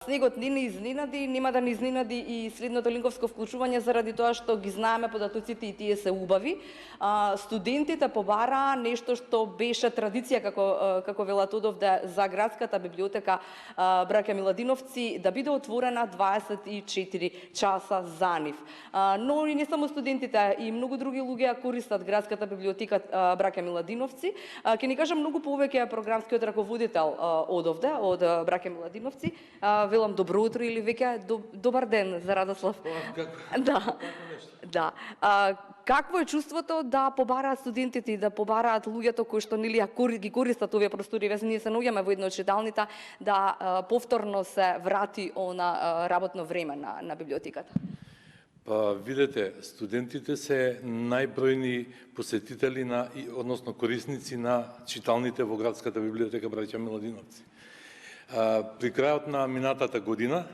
Снегот не ни изненади, нема да ни изненади и следното линковско вклучување заради тоа што ги знаеме податоците и тие се убави. Студентите побараа нешто што беше традиција како вела Тодов за градската библиотека браќа Миладиновци да биде отворена 24 часа за нив. Но и не само студентите, и многу други луѓе користат градската библиотека браќа Миладиновци. Ќе ни кажа многу повеќе програмскиот раководител од браќа Миладиновци. Велам добро утро или веќе добар ден за Радослав. Да. Да. Какво е чувството да побараат студентите и да побараат луѓето кои што нели ги користат овие простори? Ние се наоѓаме во една од читалните да повторно се врати на работно време на библиотеката. Па видете, студентите се најбројни посетители односно корисници на читалните во градската библиотека браќа Миладиновци. При крајот на минатата година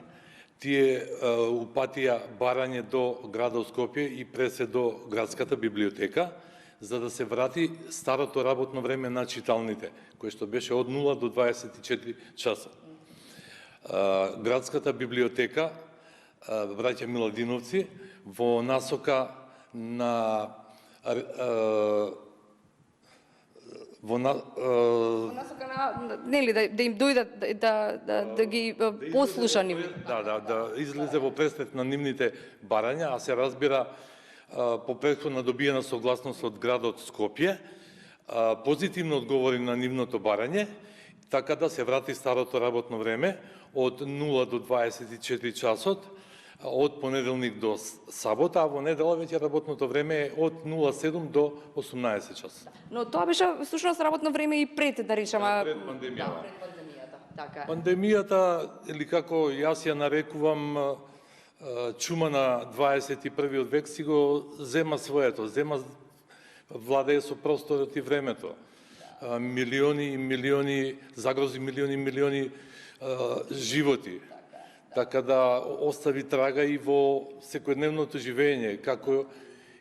тие упатија барање до градот Скопје и пресе до градската библиотека за да се врати старото работно време на читалните, кое што беше од 0 до 24 часа. Градската библиотека браќа Миладиновци во насока на нели да им дојдат да ги послуша нив. Да излезе во пресвет на нивните барања, а се разбира по претходна добиена согласност од градот Скопје, позитивно одговори на нивното барање, така да се врати старото работно време од 0 до 24 часот, од понеделник до сабота, а во недела веќе работното време е од 07 до 18 часа. Но тоа беше всушност работно време и пред, да речеме, пред пандемијата. Да, пред пандемијата. Така. Пандемијата, или како јас ја нарекувам чума на 21. век, си го зема своето, владее со просторот и времето. Милиони и милиони, загрози милиони животи. Така да остави трага и во секојдневното живење, како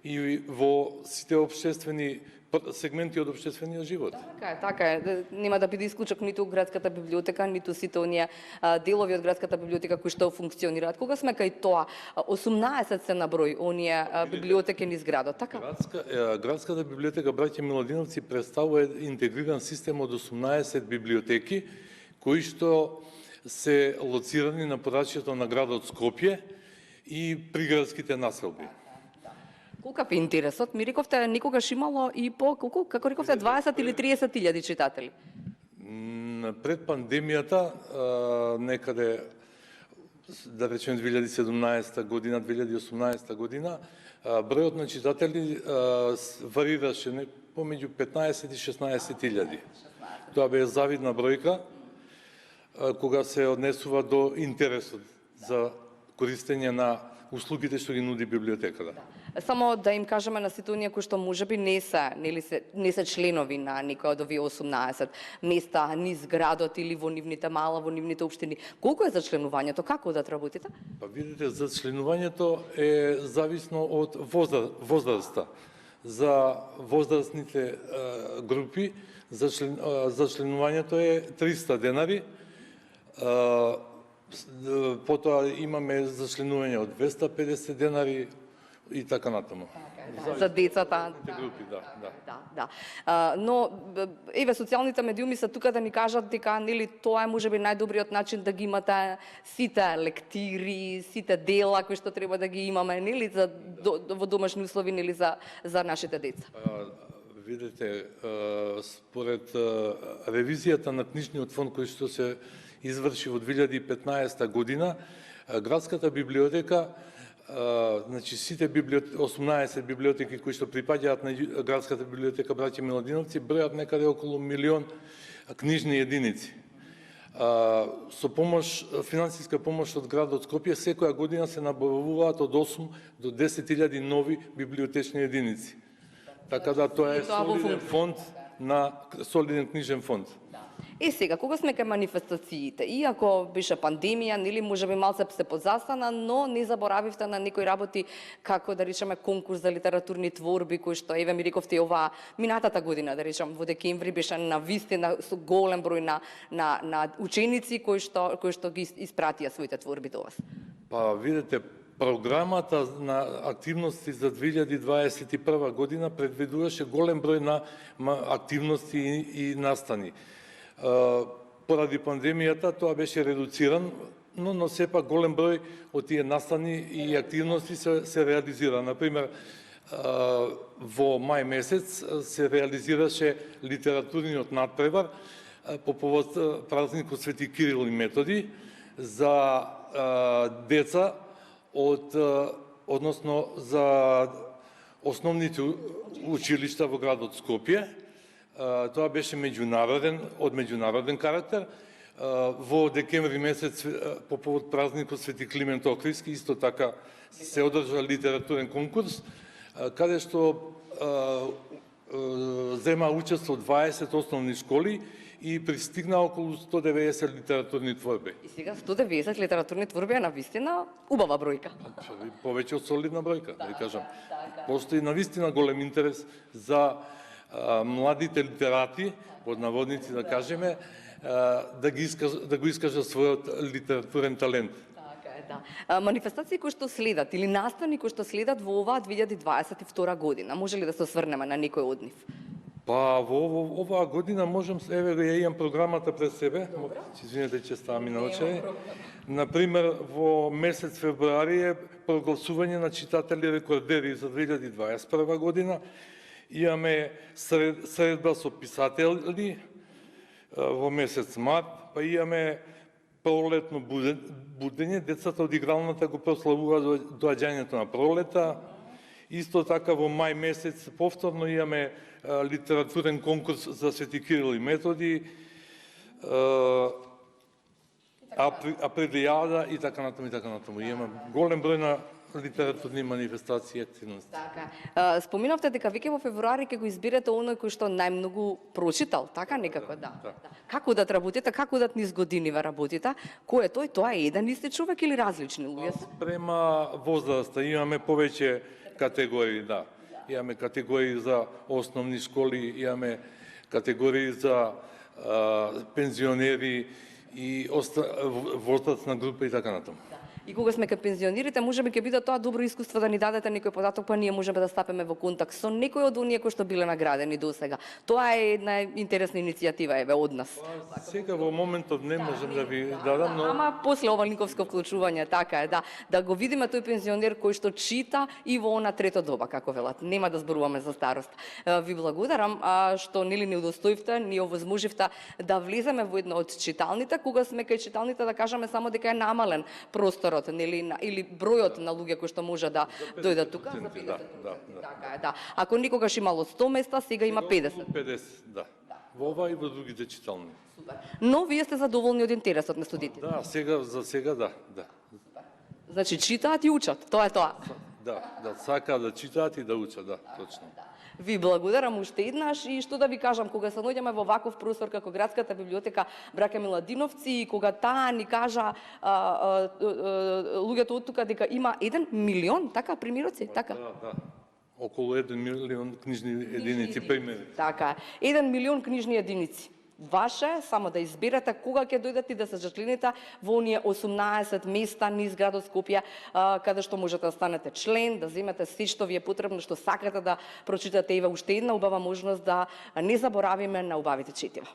и во сите општествени сегменти од општествениот живот. Така е. Нема да биде исклучок ниту градската библиотека, ниту сите оние делови од градската библиотека кои што функционираат. Кога сме кај тоа, 18 се на број оние библиотеки низ градот, така? Градската библиотека браќа Миладиновци представува интегриран систем од 18 библиотеки кои што се лоцирани на подачјето на градот Скопје и приградските населби. Колкав е интересот? Ми рековте никогаш имало и по колку, како рековте, 20 или 30.000 читатели? Пред пандемијата, некаде, да речем 2017 година, 2018 година, бројот на читатели варираше помеѓу 15 и 16.000. Тоа бе завидна бројка, кога се однесува до интересот за користење на услугите што ги нуди библиотеката. Само да им кажеме на сите оние кои што можеби не се членови на некој од овие 18 места низ градот или во нивните мала, во нивните општини. Колку е за членувањето? Како да работите? Па видите, за членувањето е зависно од возраста. За возрастните групи за членувањето е 300 денари. Потоа имаме за членување од 250 денари и така натаму. За децата. Групи, да. Но еве социјалните медиуми се тука да ни кажат дека нели тоа е можеби најдобриот начин да ги имате сите лектири, сите дела кои што треба да ги имаме нели во домашни услови нели за нашите деца. Видете, според ревизијата на книжниот фонд кој што се изврши во 2015 година, градската библиотека, значи сите 18 библиотеки кои што припаѓаат на градската библиотека браќа Миладиновци бројат некаде околу 1 милион книжни единици. Со финансиска помош од градот Скопје секоја година се набавуваат од 8 до 10.000 нови библиотечни единици. Така да тоа е солиден фонд солиден книжен фонд. Сега, кога сме кај манифестациите, иако беше пандемија, нели можеби малце се подзастана, но не заборавивте на некои работи, како да речеме конкурс за литературни творби, кои што, еве ми рековте оваа минатата година, да речем, во декември беше на вистина со голем број на ученици кои што ги испратија своите творби до вас. Па, видите, програмата на активности за 2021 година предвидуваше голем број на активности и настани. Поради пандемијата тоа беше редуциран, но сепак голем број од тие настани и активности се реализира. Например, во мај месец се реализираше литературниот надпревар по повод празникот Свети Кирил и Методи за деца односно за основните училишта во градот Скопје. Тоа беше од меѓународен карактер. Во декември месец по повод празникот Свети Климент Охридски исто така се одржа литературен конкурс каде што зема учество 20 основни школи и пристигна околу 190 литературни творби. И сега 190 литературни творби е навистина убава бројка. Повеќе од солидна бројка, да ви кажам. Постои навистина голем интерес за младите литерати, под наводници да кажеме, да го искажат својот литературен талент. Да. Манифестации кои што следат или настани кои што следат во оваа 2022 година, може ли да се осврнеме на некој од нив? Па во оваа година можам, еве ја имам програмата пред себе. Извинете че ставам и наочари. Например, во месец февруари е прогласување на читатели рекордери за 2021 година. Имаме средба со писатели во месец март, па имаме пролетно будење, децата од игралната го прославуваат доаѓањето на пролета. Исто така во мај месец повторно имаме литературен конкурс за Свети Кирил и Методи, априлијада и така натаму. Имаме голем број на литературни манифестации и активности. Така. Споминавте дека веќе во февруари ќе го изберете оној кој што најмногу прочитал, така некако, да. Како да работите, како да низ години ве работите? Кој е тој? Тоа е еден исти човек или различни луѓе? Према возраста имаме повеќе категории, да. Имаме категории за основни школи, имаме категории за пензионери и возрастна група и така натаму. И кога сме кај пензионерите, можеби ќе биде тоа добро искуство да ни дадете некој податок, па ние можеме да стапеме во контакт со некој од оние кои што биле наградени досега. Тоа е една интересна иницијатива еве од нас. Сега во моментот не можам да ви дадам, но ама после ова линковско вклучување, така е, да го видиме тој пензионер кој што чита и во она трето доба, како велат. Нема да зборуваме за старост. Ви благодарам што нели не удостоивте, ни овозможивте да влеземе во една од читалните, кога сме кај читалните да кажеме само дека е намален простор или бројот на луѓе кои што може да дојдат тука за 50. Така е, да. Ако никогаш имало 100 места, сега има 50. 50, да. Во ова и во другите читални. Супер. Но вие сте задоволни од интересот на студентите? Да, за сега да. Значи читаат и учат, тоа е тоа. Да, сакаат да читаат и да учат, да, точно. Ви благодарам уште еднаш и што да ви кажам, кога се наоѓаме во ваков простор како градската библиотека Браќа Миладиновци и кога таа ни кажа луѓето од тука дека има 1 милион, така примероци, така? Да. Околу 1 милион книжни единици примери. Така, 1 милион книжни единици. Ваше, само да изберете кога ќе дојдете и да се зачлените во оние 18 места низ градот Скопје, каде што можете да станете член, да земете се што ви е потребно, што сакате да прочитате, уште една убава можност да не заборавиме на убавите четива.